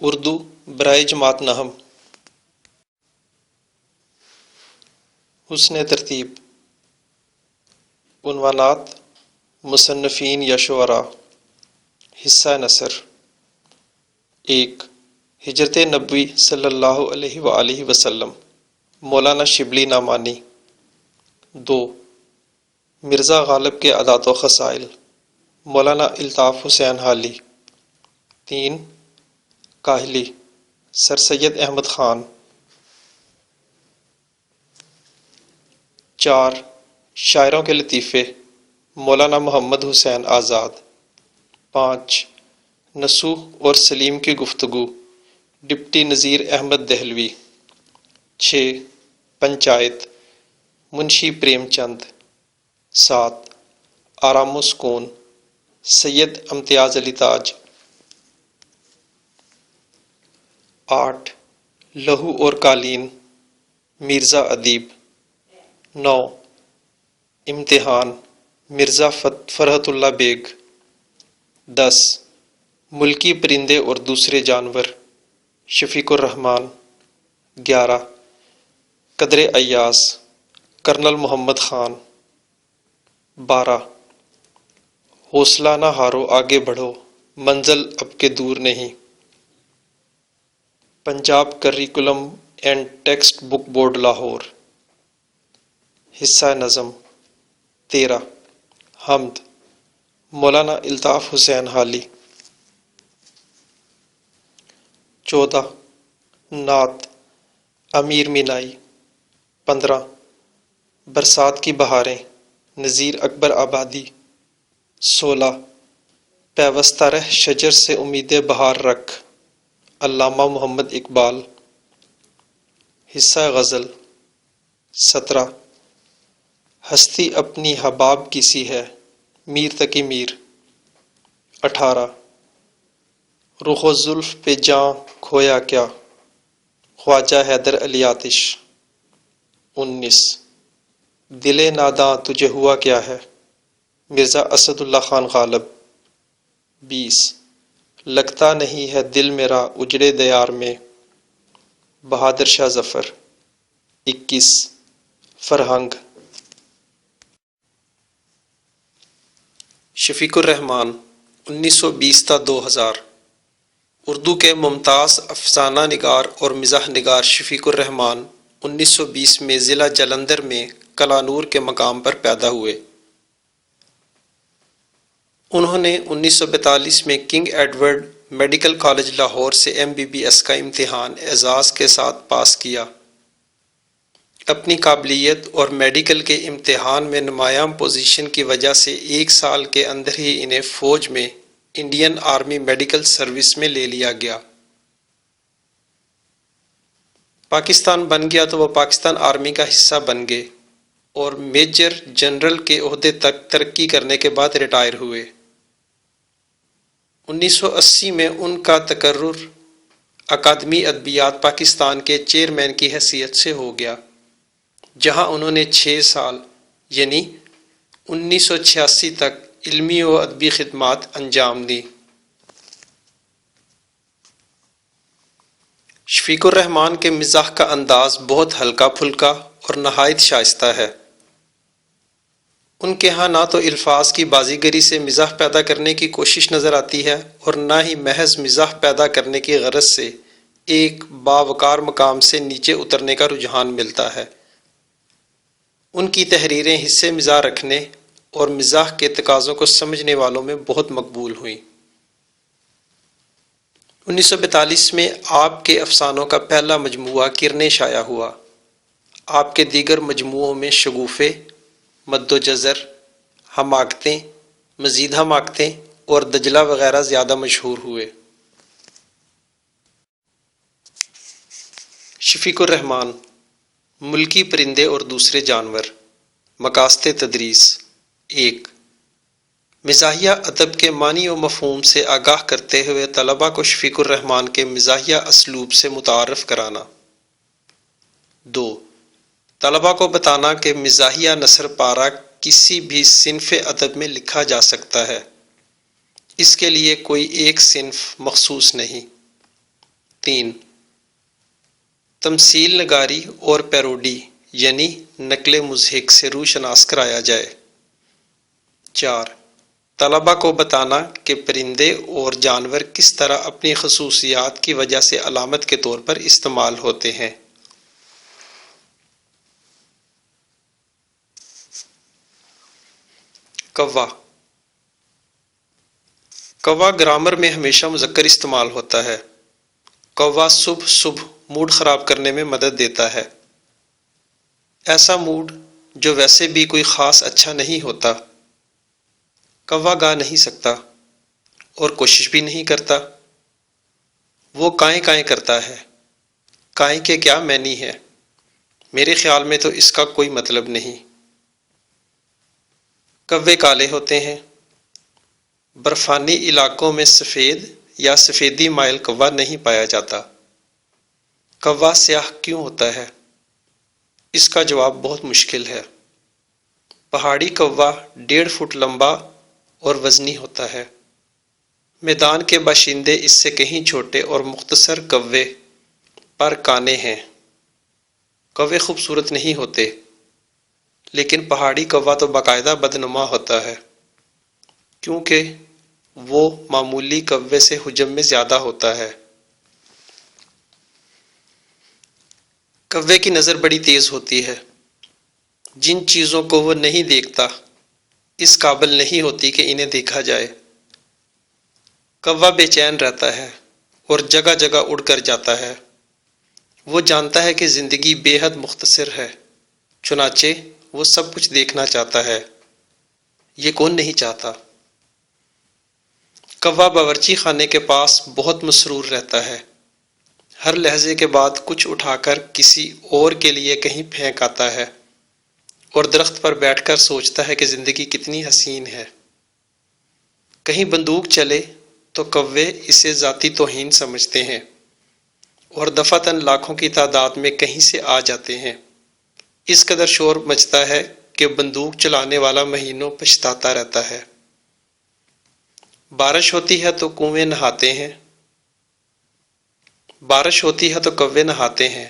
اردو برائے جماعت نہم. حسن ترتیب. عنوانات مصنفین یا شعراء. حصہ نثر. 1. ہجرت نبوی صلی اللہ علیہ وآلہ وسلم مولانا شبلی نعمانی. 2. مرزا غالب کے عادات و خصائل مولانا الطاف حسین حالی. 3. کاہلی سر سید احمد خان. 4. شاعروں کے لطیفے مولانا محمد حسین آزاد. 5. نصوح اور سلیم کی گفتگو ڈپٹی نذیر احمد دہلوی. 6. پنچایت منشی پریم چند. 7. آرام و سکون سید امتیاز علی تاج. 8. لہو اور قالین مرزا ادیب. 9. امتحان مرزا فرحت اللہ بیگ. 10. ملکی پرندے اور دوسرے جانور شفیق الرحمان. 11. قدر ایاز کرنل محمد خان. 12. حوصلہ نہ ہارو آگے بڑھو منزل اب کے دور نہیں. Punjab curriculum and text book board Lahore. حصہ نظم. 13. حمد مولانا الطاف حسین حالی. 14. نعت امیر مینائی. 15. برسات کی بہاریں نذیر اکبر آبادی. 16. پیوستہ رہ شجر سے امید بہار رکھ علامہ محمد اقبال. حصہ غزل. 17. ہستی اپنی حباب کی سی ہے میر تقی میر. 18. رخ و زلف پہ جاں کھویا کیا خواجہ حیدر علی آتش. 19. دل ناداں تجھے ہوا کیا ہے مرزا اسد اللہ خان غالب. 20. لگتا نہیں ہے دل میرا اجڑے دیار میں بہادر شاہ ظفر. 21. فرہنگ شفیق الرحمان 1920 تا 2000. اردو کے ممتاز افسانہ نگار اور مزاح نگار شفیق الرحمان 1920 میں ضلع جلندھر میں کلانور کے مقام پر پیدا ہوئے. انہوں نے 1942 میں king Edward medical college Lahore سے MBBS کا امتحان اعزاز کے ساتھ پاس کیا. اپنی قابلیت اور میڈیکل کے امتحان میں نمایاں پوزیشن کی وجہ سے 1 سال کے اندر ہی انہیں فوج میں انڈین آرمی میڈیکل سروس میں لے لیا گیا. پاکستان بن گیا تو وہ پاکستان آرمی کا حصہ بن گئے اور میجر جنرل کے عہدے تک ترقی کرنے کے بعد ریٹائر ہوئے. 1980 میں ان کا تقرر اکادمی ادبیات پاکستان کے چیئرمین کی حیثیت سے ہو گیا جہاں انہوں نے 6 سال یعنی 1986 تک علمی و ادبی خدمات انجام دی. شفیق الرحمان کے مزاح کا انداز بہت ہلکا پھلکا اور نہایت شائستہ ہے. ان کے ہاں نہ تو الفاظ کی بازیگری سے مزاح پیدا کرنے کی کوشش نظر آتی ہے اور نہ ہی محض مزاح پیدا کرنے کی غرض سے ایک باوقار مقام سے نیچے اترنے کا رجحان ملتا ہے. ان کی تحریریں حصے مزاح رکھنے اور مزاح کے تقاضوں کو سمجھنے والوں میں بہت مقبول ہوئیں. 1942 میں آپ کے افسانوں کا پہلا مجموعہ کرنیں شائع ہوا. آپ کے دیگر مجموعوں میں شگوفے، مد و جزر، حماقتیں، مزید حماقتیں اور دجلہ وغیرہ زیادہ مشہور ہوئے. شفیق الرحمان ملکی پرندے اور دوسرے جانور مقاصد تدریس. 1. مزاحیہ ادب کے معنی و مفہوم سے آگاہ کرتے ہوئے طلباء کو شفیق الرحمان کے مزاحیہ اسلوب سے متعارف کرانا. 2. طلباء کو بتانا کہ مزاحیہ نثر پارہ کسی بھی صنف ادب میں لکھا جا سکتا ہے، اس کے لیے کوئی ایک صنف مخصوص نہیں. 3. تمثیل نگاری اور پیروڈی یعنی نقل مضحک سے روشناس کرایا جائے. 4. طلباء کو بتانا کہ پرندے اور جانور کس طرح اپنی خصوصیات کی وجہ سے علامت کے طور پر استعمال ہوتے ہیں. کوا. کوا گرامر میں ہمیشہ مذکر استعمال ہوتا ہے. کوا صبح صبح موڈ خراب کرنے میں مدد دیتا ہے. ایسا موڈ جو ویسے بھی کوئی خاص اچھا نہیں ہوتا. کوا گا نہیں سکتا اور کوشش بھی نہیں کرتا. وہ کائیں کائیں کرتا ہے. کائیں کے کیا معنی ہے؟ میرے خیال میں تو اس کا کوئی مطلب نہیں. کوے کالے ہوتے ہیں. برفانی علاقوں میں سفید یا سفیدی مائل کوا نہیں پایا جاتا. کوا سیاہ کیوں ہوتا ہے؟ اس کا جواب بہت مشکل ہے. پہاڑی کوا 1.5 فٹ لمبا اور وزنی ہوتا ہے. میدان کے باشندے اس سے کہیں چھوٹے اور مختصر کوے پر کانے ہیں. کوے خوبصورت نہیں ہوتے لیکن پہاڑی کوا تو باقاعدہ بدنما ہوتا ہے کیونکہ وہ معمولی کوے سے حجم میں زیادہ ہوتا ہے. کوے کی نظر بڑی تیز ہوتی ہے. جن چیزوں کو وہ نہیں دیکھتا اس قابل نہیں ہوتی کہ انہیں دیکھا جائے. کوا بے چین رہتا ہے اور جگہ جگہ اڑ کر جاتا ہے. وہ جانتا ہے کہ زندگی بے حد مختصر ہے چنانچہ وہ سب کچھ دیکھنا چاہتا ہے. یہ کون نہیں چاہتا؟ کوا باورچی خانے کے پاس بہت مسرور رہتا ہے. ہر لہجے کے بعد کچھ اٹھا کر کسی اور کے لیے کہیں پھینک آتا ہے اور درخت پر بیٹھ کر سوچتا ہے کہ زندگی کتنی حسین ہے. کہیں بندوق چلے تو کوے اسے ذاتی توہین سمجھتے ہیں اور دفعتاً لاکھوں کی تعداد میں کہیں سے آ جاتے ہیں. اس قدر شور مچتا ہے کہ بندوق چلانے والا مہینوں پچھتاتا رہتا ہے. بارش ہوتی ہے تو کنویں نہاتے ہیں. بارش ہوتی ہے تو کوے نہاتے ہیں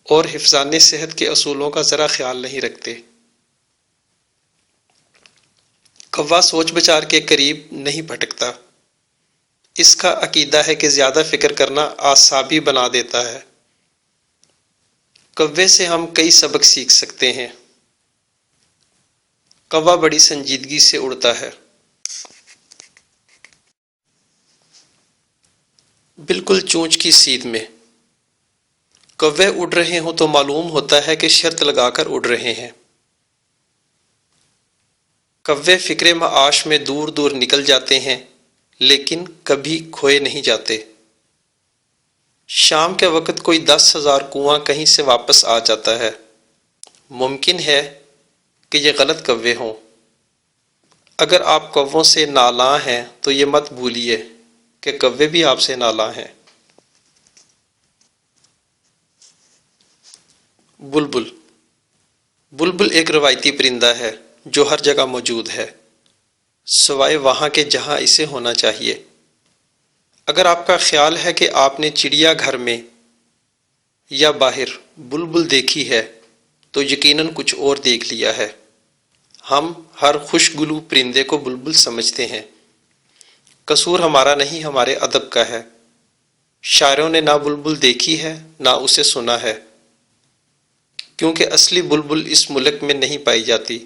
اور حفظان صحت کے اصولوں کا ذرا خیال نہیں رکھتے. کوا سوچ بچار کے قریب نہیں بھٹکتا. اس کا عقیدہ ہے کہ زیادہ فکر کرنا اعصابی بنا دیتا ہے. کوے سے ہم کئی سبق سیکھ سکتے ہیں. کوا بڑی سنجیدگی سے اڑتا ہے. بالکل چونچ کی سیدھ میں. کوے اڑ رہے ہوں تو معلوم ہوتا ہے کہ شرط لگا کر اڑ رہے ہیں. کوے فکر معاش میں دور دور نکل جاتے ہیں لیکن کبھی کھوئے نہیں جاتے. شام کے وقت کوئی 10,000 کنواں کہیں سے واپس آ جاتا ہے. ممکن ہے کہ یہ غلط کوے ہوں. اگر آپ کووں سے نالاں ہیں تو یہ مت بھولیے کہ کوے بھی آپ سے نالاں ہیں. بلبل. بلبل ایک روایتی پرندہ ہے جو ہر جگہ موجود ہے سوائے وہاں کے جہاں اسے ہونا چاہیے. اگر آپ کا خیال ہے کہ آپ نے چڑیا گھر میں یا باہر بلبل دیکھی ہے تو یقیناً کچھ اور دیکھ لیا ہے. ہم ہر خوشگلو پرندے کو بلبل سمجھتے ہیں. قصور ہمارا نہیں ہمارے ادب کا ہے. شاعروں نے نہ بلبل دیکھی ہے نہ اسے سنا ہے کیونکہ اصلی بلبل اس ملک میں نہیں پائی جاتی.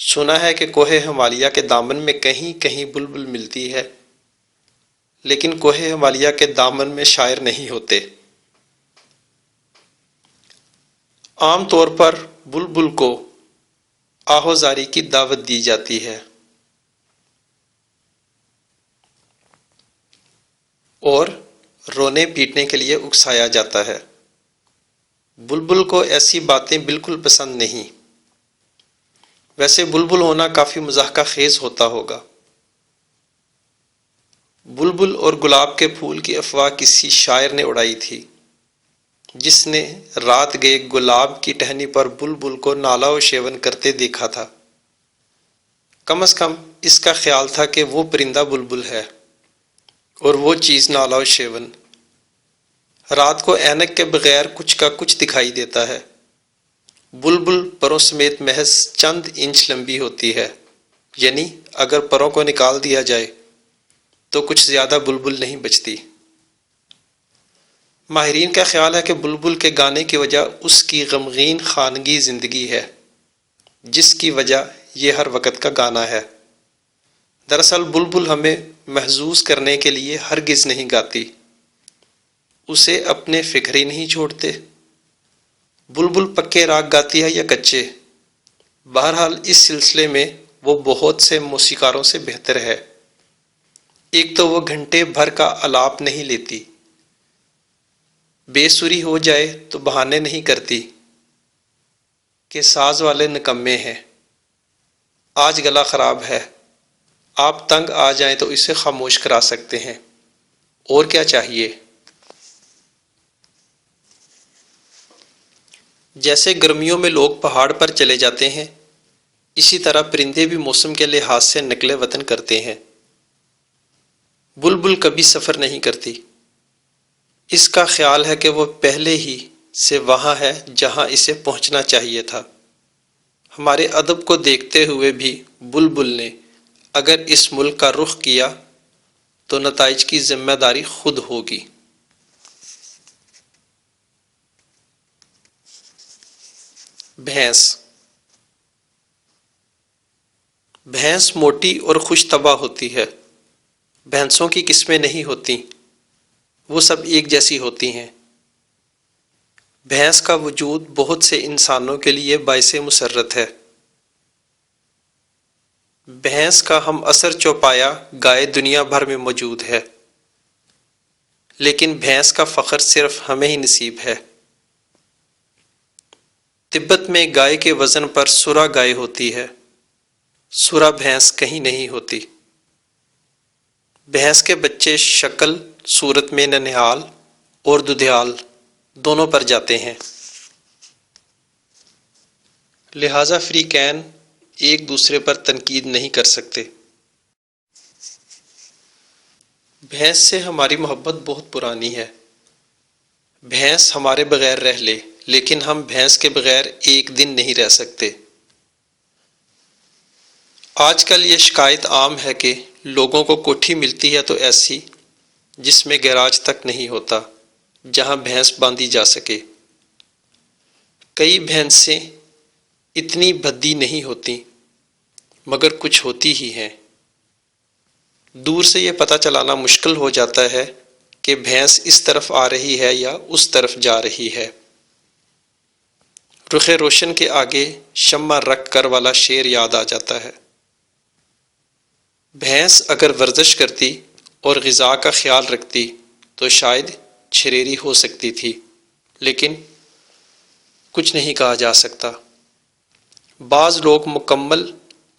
سنا ہے کہ کوہ ہمالیہ کے دامن میں کہیں کہیں بلبل ملتی ہے لیکن کوہ ہمالیہ کے دامن میں شاعر نہیں ہوتے. عام طور پر بلبل کو آہوزاری کی دعوت دی جاتی ہے اور رونے پیٹنے کے لیے اکسایا جاتا ہے. بلبل کو ایسی باتیں بالکل پسند نہیں. ویسے بلبل ہونا کافی مضحکہ خیز ہوتا ہوگا. بلبل اور گلاب کے پھول کی افواہ کسی شاعر نے اڑائی تھی جس نے رات گئے گلاب کی ٹہنی پر بلبل کو نالا و شیون کرتے دیکھا تھا. کم از کم اس کا خیال تھا کہ وہ پرندہ بلبل ہے اور وہ چیز نالا و شیون. رات کو اینک کے بغیر کچھ کا کچھ دکھائی دیتا ہے۔ بلبل پروں سمیت محض چند انچ لمبی ہوتی ہے، یعنی اگر پروں کو نکال دیا جائے تو کچھ زیادہ بلبل نہیں بچتی۔ ماہرین کا خیال ہے کہ بلبل کے گانے کی وجہ اس کی غمگین خانگی زندگی ہے، جس کی وجہ یہ ہر وقت کا گانا ہے۔ دراصل بلبل ہمیں محظوظ کرنے کے لیے ہرگز نہیں گاتی، اسے اپنے فکر ہی نہیں چھوڑتے۔ بلبل پکے راگ گاتی ہے یا کچے، بہرحال اس سلسلے میں وہ بہت سے موسیقاروں سے بہتر ہے۔ ایک تو وہ گھنٹے بھر کا آلاپ نہیں لیتی، بے سری ہو جائے تو بہانے نہیں کرتی کہ ساز والے نکمے ہیں، آج گلا خراب ہے، آپ تنگ آ جائیں تو اسے خاموش کرا سکتے ہیں، اور کیا چاہیے۔ جیسے گرمیوں میں لوگ پہاڑ پر چلے جاتے ہیں، اسی طرح پرندے بھی موسم کے لحاظ سے نقل وطن کرتے ہیں۔ بلبل کبھی سفر نہیں کرتی، اس کا خیال ہے کہ وہ پہلے ہی سے وہاں ہے جہاں اسے پہنچنا چاہیے تھا۔ ہمارے ادب کو دیکھتے ہوئے بھی بلبل نے اگر اس ملک کا رخ کیا تو نتائج کی ذمہ داری خود ہوگی۔ بھینس۔ بھینس موٹی اور خوش طبع ہوتی ہے۔ بھینسوں کی قسمیں نہیں ہوتی، وہ سب ایک جیسی ہوتی ہیں۔ بھینس کا وجود بہت سے انسانوں کے لیے باعث مسرت ہے۔ بھینس کا ہم عصر چوپایا گائے دنیا بھر میں موجود ہے، لیکن بھینس کا فخر صرف ہمیں ہی نصیب ہے۔ تبت میں گائے کے وزن پر سورا گائے ہوتی ہے، سورا بھینس کہیں نہیں ہوتی۔ بھینس کے بچے شکل صورت میں ننھال اور ددھیال دونوں پر جاتے ہیں، لہذا فریقین ایک دوسرے پر تنقید نہیں کر سکتے۔ بھینس سے ہماری محبت بہت پرانی ہے۔ بھینس ہمارے بغیر رہ لے، لیکن ہم بھینس کے بغیر ایک دن نہیں رہ سکتے۔ آج کل یہ شکایت عام ہے کہ لوگوں کو کوٹھی ملتی ہے تو ایسی جس میں گیراج تک نہیں ہوتا، جہاں بھینس باندھی جا سکے۔ کئی بھینسیں اتنی بھدی نہیں ہوتی، مگر کچھ ہوتی ہی ہیں۔ دور سے یہ پتہ چلانا مشکل ہو جاتا ہے کہ بھینس اس طرف آ رہی ہے یا اس طرف جا رہی ہے۔ رخ روشن کے آگے شمع رکھ کر والا شعر یاد آ جاتا ہے۔ بھینس اگر ورزش کرتی اور غذا کا خیال رکھتی تو شاید چھریری ہو سکتی تھی، لیکن کچھ نہیں کہا جا سکتا۔ بعض لوگ مکمل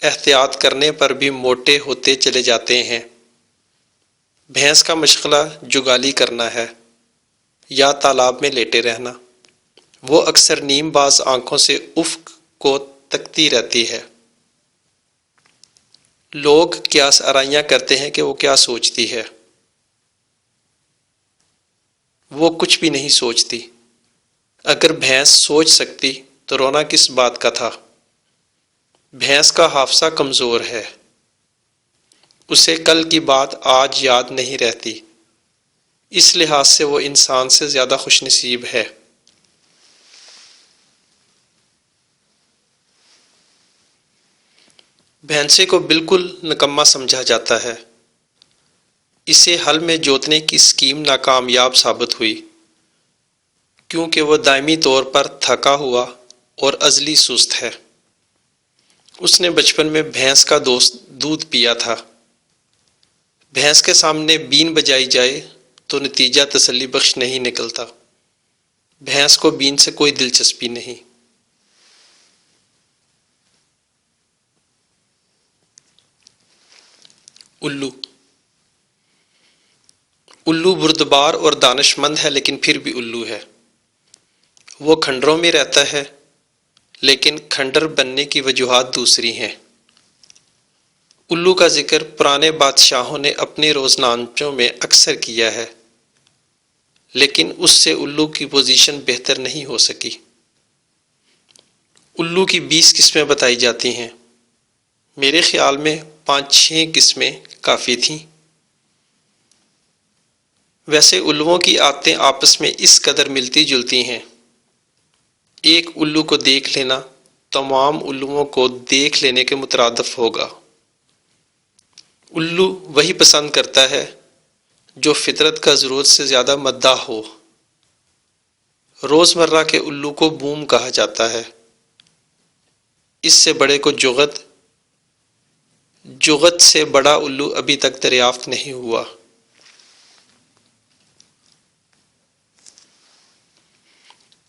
احتیاط کرنے پر بھی موٹے ہوتے چلے جاتے ہیں۔ بھینس کا مشغلہ جگالی کرنا ہے یا تالاب میں لیٹے رہنا۔ وہ اکثر نیم باز آنکھوں سے افق کو تکتی رہتی ہے۔ لوگ قیاس آرائیاں کرتے ہیں کہ وہ کیا سوچتی ہے، وہ کچھ بھی نہیں سوچتی۔ اگر بھینس سوچ سکتی تو رونا کس بات کا تھا۔ بھینس کا حافظہ کمزور ہے، اسے کل کی بات آج یاد نہیں رہتی، اس لحاظ سے وہ انسان سے زیادہ خوش نصیب ہے۔ بھینسے کو بالکل نکما سمجھا جاتا ہے، اسے ہل میں جوتنے کی اسکیم ناکامیاب ثابت ہوئی، کیونکہ وہ دائمی طور پر تھکا ہوا اور عضلی سست ہے۔ اس نے بچپن میں بھینس کا دودھ پیا تھا۔ بھینس کے سامنے بین بجائی جائے تو نتیجہ تسلی بخش نہیں نکلتا۔ بھینس کو بین سے کوئی دلچسپی نہیں۔ الو۔ الو بردبار اور دانش مند ہے، لیکن پھر بھی الو ہے۔ وہ کھنڈروں میں رہتا ہے، لیکن کھنڈر بننے کی وجوہات دوسری ہیں۔ الو کا ذکر پرانے بادشاہوں نے اپنے روزنامچوں میں اکثر کیا ہے، لیکن اس سے الو کی پوزیشن بہتر نہیں ہو سکی۔ الو کی 20 قسمیں بتائی جاتی ہیں، میرے خیال میں 5-6 قسمیں کافی تھیں۔ ویسے الوؤں کی عادتیں آپس میں اس قدر ملتی جلتی ہیں، ایک الو کو دیکھ لینا تمام الوؤں کو دیکھ لینے کے مترادف ہوگا۔ الو وہی پسند کرتا ہے جو فطرت کا ضرورت سے زیادہ مداح ہو۔ روزمرہ کے الو کو بوم کہا جاتا ہے، اس سے بڑے کو جغد، جغد سے بڑا الو ابھی تک دریافت نہیں ہوا۔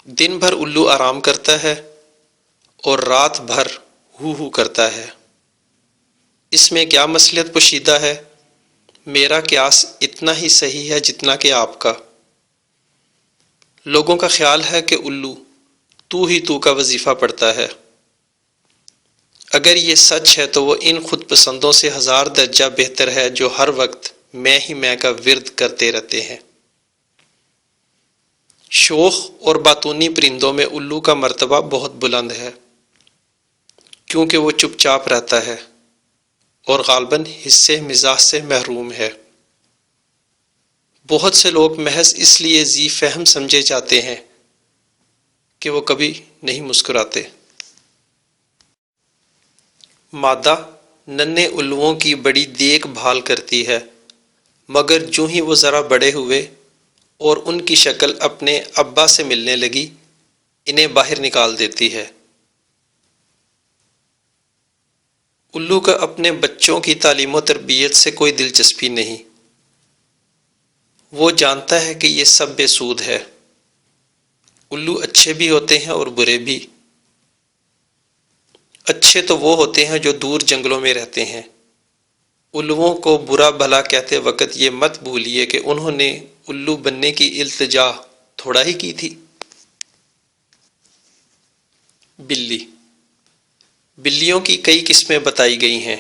دن بھر الو آرام کرتا ہے اور رات بھر ہو ہو کرتا ہے۔ اس میں کیا مصلحت پوشیدہ ہے؟ میرا قیاس اتنا ہی صحیح ہے جتنا کہ آپ کا۔ لوگوں کا خیال ہے کہ الو تو ہی تو کا وظیفہ پڑھتا ہے۔ اگر یہ سچ ہے تو وہ ان خود پسندوں سے 1000 درجہ بہتر ہے جو ہر وقت میں ہی میں کا ورد کرتے رہتے ہیں۔ شوخ اور باتونی پرندوں میں الو کا مرتبہ بہت بلند ہے، کیونکہ وہ چپ چاپ رہتا ہے اور غالباً حصے مزاح سے محروم ہے۔ بہت سے لوگ محض اس لیے ذی فہم سمجھے جاتے ہیں کہ وہ کبھی نہیں مسکراتے۔ مادہ ننھے الوؤں کی بڑی دیکھ بھال کرتی ہے، مگر جوں ہی وہ ذرا بڑے ہوئے اور ان کی شکل اپنے ابا سے ملنے لگی، انہیں باہر نکال دیتی ہے۔ الو کا اپنے بچوں کی تعلیم و تربیت سے کوئی دلچسپی نہیں، وہ جانتا ہے کہ یہ سب بے سود ہے۔ الو اچھے بھی ہوتے ہیں اور برے بھی۔ اچھے تو وہ ہوتے ہیں جو دور جنگلوں میں رہتے ہیں۔ الوؤں کو برا بھلا کہتے وقت یہ مت بھولیے کہ انہوں نے الو بننے کی التجا تھوڑا ہی کی تھی۔ بلی، بلیوں کی کئی قسمیں بتائی گئی ہیں۔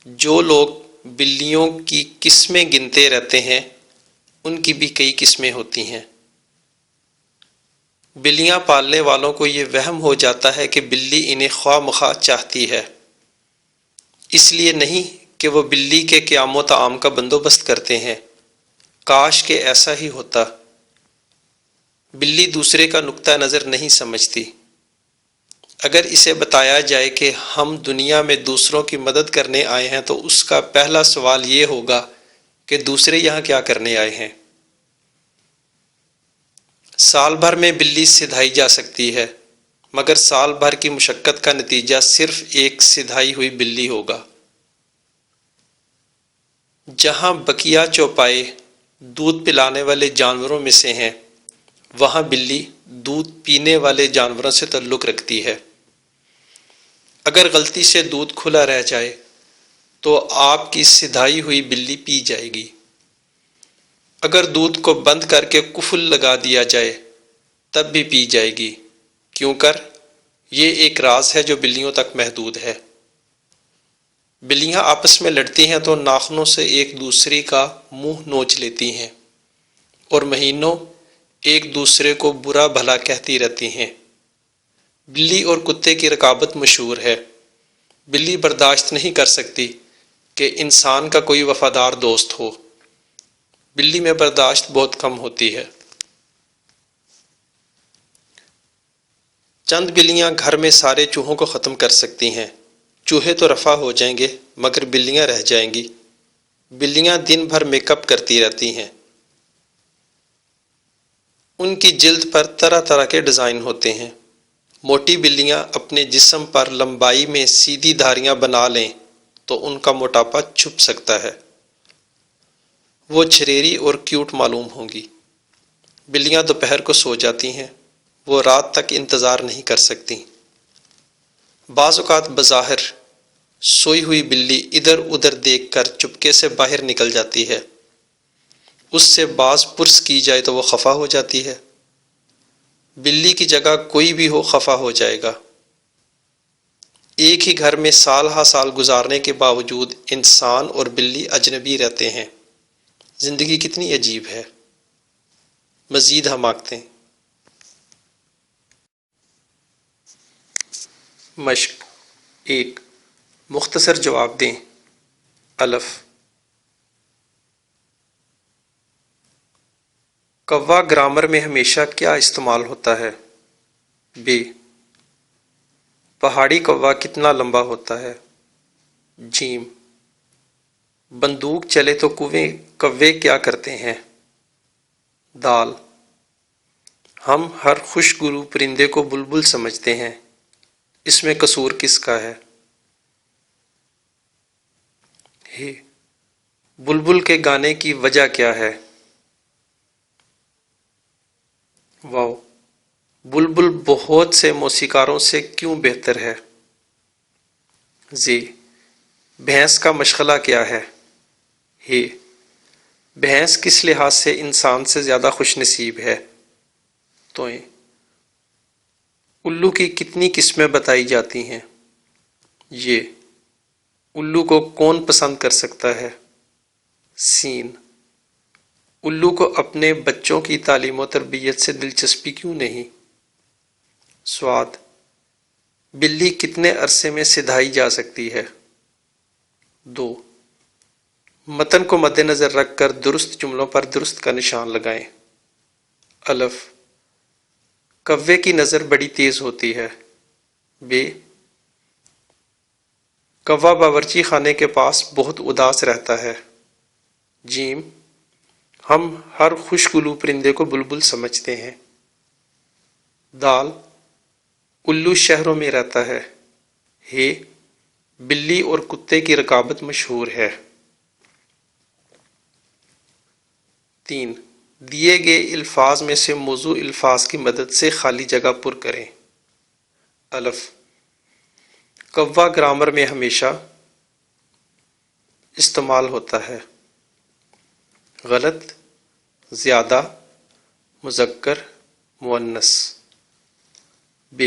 جو لوگ بلیوں کی قسمیں گنتے رہتے ہیں ان کی بھی کئی قسمیں ہوتی ہیں۔ بلیاں پالنے والوں کو یہ وہم ہو جاتا ہے کہ بلی انہیں خواہ مخواہ چاہتی ہے، اس لیے نہیں کہ وہ بلی کے قیام و طعام کا بندوبست کرتے ہیں۔ کاش کہ ایسا ہی ہوتا۔ بلی دوسرے کا نقطہ نظر نہیں سمجھتی۔ اگر اسے بتایا جائے کہ ہم دنیا میں دوسروں کی مدد کرنے آئے ہیں تو اس کا پہلا سوال یہ ہوگا کہ دوسرے یہاں کیا کرنے آئے ہیں۔ سال بھر میں بلی سدھائی جا سکتی ہے، مگر سال بھر کی مشقت کا نتیجہ صرف ایک سدھائی ہوئی بلی ہوگا۔ جہاں بقیہ چوپائے دودھ پلانے والے جانوروں میں سے ہیں، وہاں بلی دودھ پینے والے جانوروں سے تعلق رکھتی ہے۔ اگر غلطی سے دودھ کھلا رہ جائے تو آپ کی سدھائی ہوئی بلی پی جائے گی۔ اگر دودھ کو بند کر کے قفل لگا دیا جائے تب بھی پی جائے گی، کیوں کر یہ ایک راز ہے جو بلیوں تک محدود ہے۔ بلیاں آپس میں لڑتی ہیں تو ناخنوں سے ایک دوسرے کا منہ نوچ لیتی ہیں اور مہینوں ایک دوسرے کو برا بھلا کہتی رہتی ہیں۔ بلی اور کتے کی رکابت مشہور ہے۔ بلی برداشت نہیں کر سکتی کہ انسان کا کوئی وفادار دوست ہو۔ بلی میں برداشت بہت کم ہوتی ہے۔ چند بلیاں گھر میں سارے چوہوں کو ختم کر سکتی ہیں۔ چوہے تو رفع ہو جائیں گے مگر بلیاں رہ جائیں گی۔ بلیاں دن بھر میک اپ کرتی رہتی ہیں۔ ان کی جلد پر طرح طرح کے ڈیزائن ہوتے ہیں۔ موٹی بلیاں اپنے جسم پر لمبائی میں سیدھی دھاریاں بنا لیں تو ان کا موٹاپا چھپ سکتا ہے۔ وہ چھریری اور کیوٹ معلوم ہوں گی۔ بلیاں دوپہر کو سو جاتی ہیں، وہ رات تک انتظار نہیں کر سکتی۔ بعض اوقات بظاہر سوئی ہوئی بلی ادھر ادھر دیکھ کر چپکے سے باہر نکل جاتی ہے۔ اس سے باز پرس کی جائے تو وہ خفا ہو جاتی ہے۔ بلی کی جگہ کوئی بھی ہو خفا ہو جائے گا۔ ایک ہی گھر میں سال ہا سال گزارنے کے باوجود انسان اور بلی اجنبی رہتے ہیں۔ زندگی کتنی عجیب ہے۔ مزید حماقتیں۔ مشق 1، مختصر جواب دیں۔ الف، کوا گرامر میں ہمیشہ کیا استعمال ہوتا ہے؟ ب، پہاڑی کوا کتنا لمبا ہوتا ہے؟ جیم، بندوق چلے تو کوے کیا کرتے ہیں؟ دال، ہم ہر خوشگلو پرندے کو بلبل سمجھتے ہیں، اس میں قصور کس کا ہے؟ ہ، بلبل کے گانے کی وجہ کیا ہے؟ واو، بلبل بہت سے موسیقاروں سے کیوں بہتر ہے؟ زی، بھینس کا مشغلہ کیا ہے؟ ہے، بھینس کس لحاظ سے انسان سے زیادہ خوش نصیب ہے؟ توئیں، الو کی کتنی قسمیں بتائی جاتی ہیں؟ یہ، الو کو کون پسند کر سکتا ہے؟ سین، الو کو اپنے بچوں کی تعلیم و تربیت سے دلچسپی کیوں نہیں؟ سواد، بلی کتنے عرصے میں سدھائی جا سکتی ہے؟ 2، متن کو مد نظر رکھ کر درست جملوں پر درست کا نشان لگائیں۔ الف، کوے کی نظر بڑی تیز ہوتی ہے۔ ب، کوا باورچی خانے کے پاس بہت اداس رہتا ہے۔ جیم، ہم ہر خوشگلو پرندے کو بلبل سمجھتے ہیں۔ دال، الو شہروں میں رہتا ہے۔ ہے، بلی اور کتے کی رکابت مشہور ہے۔ 3، دیے گئے الفاظ میں سے موضوع الفاظ کی مدد سے خالی جگہ پر کریں۔ الف، کوا گرامر میں ہمیشہ استعمال ہوتا ہے۔ غلط، زیادہ، مذکر، مؤنث۔ ب،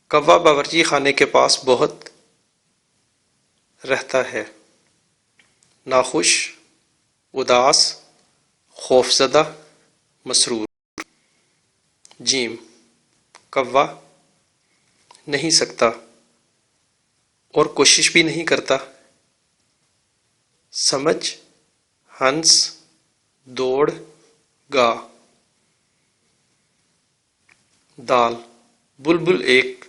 کوا باورچی خانے کے پاس بہت رہتا ہے۔ ناخوش، اداس، خوفزدہ، مسرور۔ جیم، کوا نہیں سکتا اور کوشش بھی نہیں کرتا۔ سمجھ، ہنس، دوڑ، گا۔ دال، بلبل ایک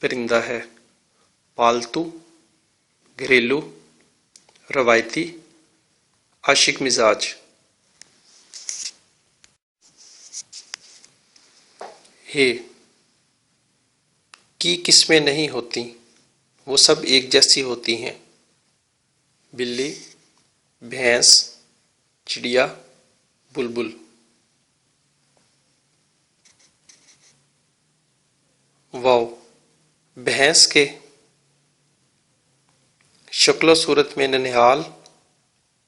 پرندہ ہے، پالتو، گھریلو، روایتی، عاشق مزاج۔ ہے، کی قسمیں نہیں ہوتی، وہ سب ایک جیسی ہوتی ہیں۔ بلی، بھینس، چڑیا، بلبل۔ واو، بھینس کے شکل و صورت میں ننھال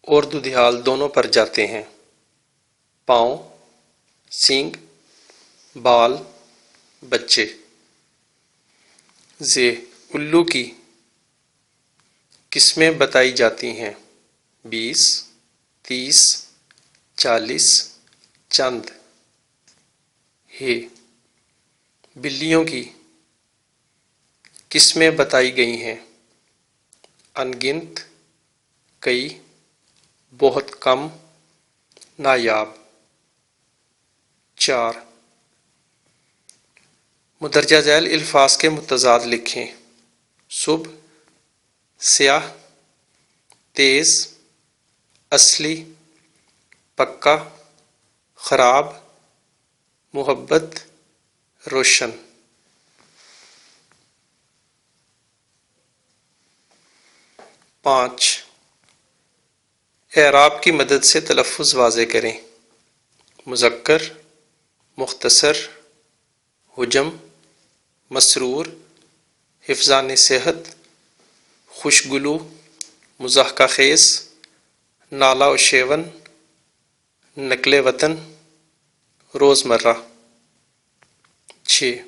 اور ددھیال دونوں پر جاتے ہیں۔ پاؤں، سینگ، بال، بچے۔ زے، الو کی قسمیں بتائی جاتی ہیں۔ 20، 30، 40، چند۔ ہے، بلیوں کی قسمیں بتائی گئی ہیں۔ ان گنت، کئی، بہت کم، نایاب۔ 4، مندرجہ ذیل الفاظ کے متضاد لکھیں۔ صبح، سیاہ، تیز، اصلی، پکا، خراب، محبت، روشن۔ پانچ، اعراب کی مدد سے تلفظ واضح کریں۔ مذکر، مختصر، حجم، مسرور، حفظان صحت، خوشگلو، مضحکہ خیز، نالا و شیون، نقل وطن، روزمرہ۔ 6،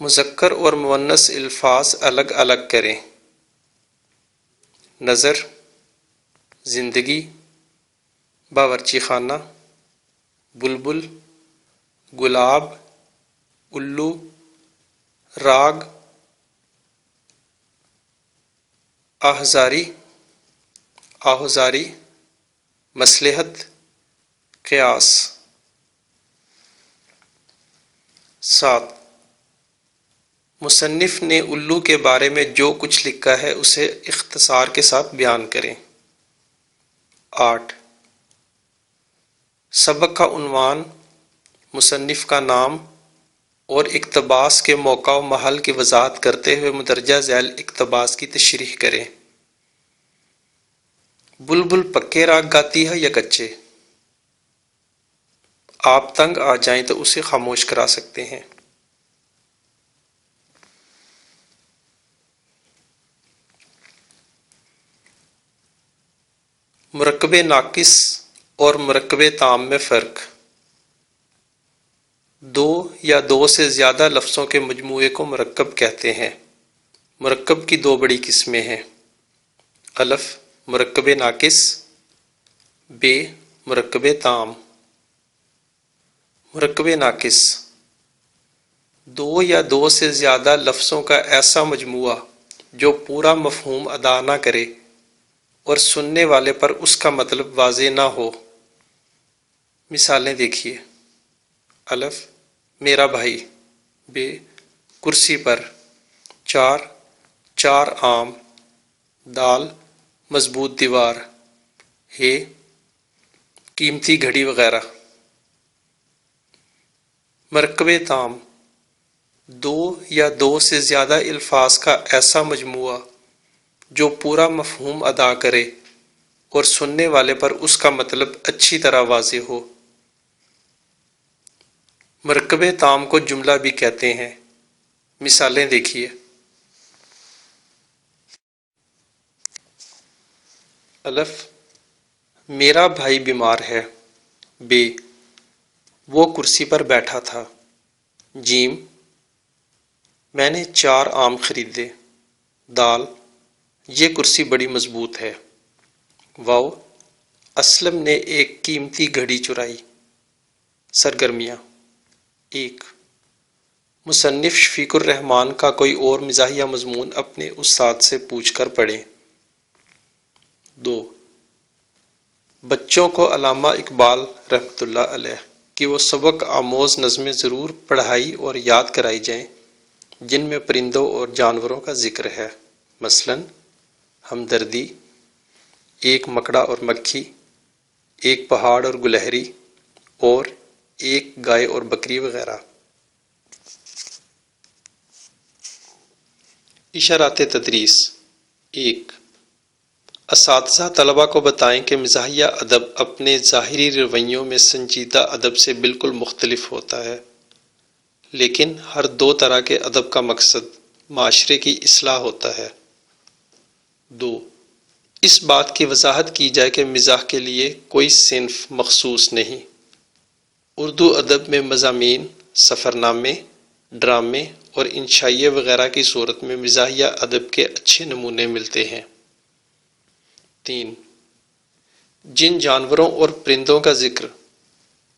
مذکر اور مؤنث الفاظ الگ الگ کریں۔ نظر، زندگی، باورچی خانہ، بلبل، گلاب، الو، راگ، آہذاری، آہوزاری، مصلحت، قیاس۔ 7. مصنف نے الو کے بارے میں جو کچھ لکھا ہے اسے اختصار کے ساتھ بیان کریں۔ 8. سبق کا عنوان، مصنف کا نام اور اقتباس کے موقع و محل کی وضاحت کرتے ہوئے مندرجہ ذیل اقتباس کی تشریح کریں۔ بلبل پکے راگ گاتی ہے یا کچے؟ آپ تنگ آ جائیں تو اسے خاموش کرا سکتے ہیں۔ مرکب ناقص اور مرکب تام میں فرق۔ دو یا دو سے زیادہ لفظوں کے مجموعے کو مرکب کہتے ہیں۔ مرکب کی دو بڑی قسمیں ہیں: الف مرکب ناقص، ب مرکب تام۔ مرکب ناقص دو یا دو سے زیادہ لفظوں کا ایسا مجموعہ جو پورا مفہوم ادا نہ کرے اور سننے والے پر اس کا مطلب واضح نہ ہو۔ مثالیں دیکھیے: الف میرا بھائی، ب کرسی پر، چار آم، دال مضبوط دیوار، ہے قیمتی گھڑی وغیرہ۔ مرکب تام دو یا دو سے زیادہ الفاظ کا ایسا مجموعہ جو پورا مفہوم ادا کرے اور سننے والے پر اس کا مطلب اچھی طرح واضح ہو۔ مرکب تام کو جملہ بھی کہتے ہیں۔ مثالیں دیکھیے: الف میرا بھائی بیمار ہے، ب وہ کرسی پر بیٹھا تھا، جیم میں نے 4 آم خریدے، دال یہ کرسی بڑی مضبوط ہے، واو اسلم نے ایک قیمتی گھڑی چرائی۔ سرگرمیاں: 1. مصنف شفیق الرحمان کا کوئی اور مزاحیہ مضمون اپنے استاد سے پوچھ کر پڑھیں۔ 2. بچوں کو علامہ اقبال رحمۃ اللہ علیہ کی وہ سبق آموز نظمیں ضرور پڑھائی اور یاد کرائی جائیں جن میں پرندوں اور جانوروں کا ذکر ہے، مثلاً ہمدردی، ایک مکڑا اور مکھی، ایک پہاڑ اور گلہری، اور ایک گائے اور بکری وغیرہ۔ اشارات تدریس: 1. اساتذہ طلباء کو بتائیں کہ مزاحیہ ادب اپنے ظاہری رویوں میں سنجیدہ ادب سے بالکل مختلف ہوتا ہے، لیکن ہر دو طرح کے ادب کا مقصد معاشرے کی اصلاح ہوتا ہے۔ 2. اس بات کی وضاحت کی جائے کہ مزاح کے لیے کوئی صنف مخصوص نہیں۔ اردو ادب میں مضامین، سفرنامے، ڈرامے اور انشائیے وغیرہ کی صورت میں مزاحیہ ادب کے اچھے نمونے ملتے ہیں۔ 3. جن جانوروں اور پرندوں کا ذکر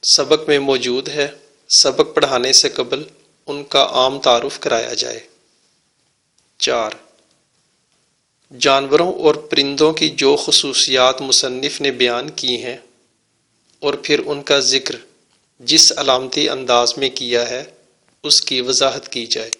سبق میں موجود ہے، سبق پڑھانے سے قبل ان کا عام تعارف کرایا جائے۔ 4. جانوروں اور پرندوں کی جو خصوصیات مصنف نے بیان کی ہیں اور پھر ان کا ذکر جس علامتی انداز میں کیا ہے اس کی وضاحت کی جائے۔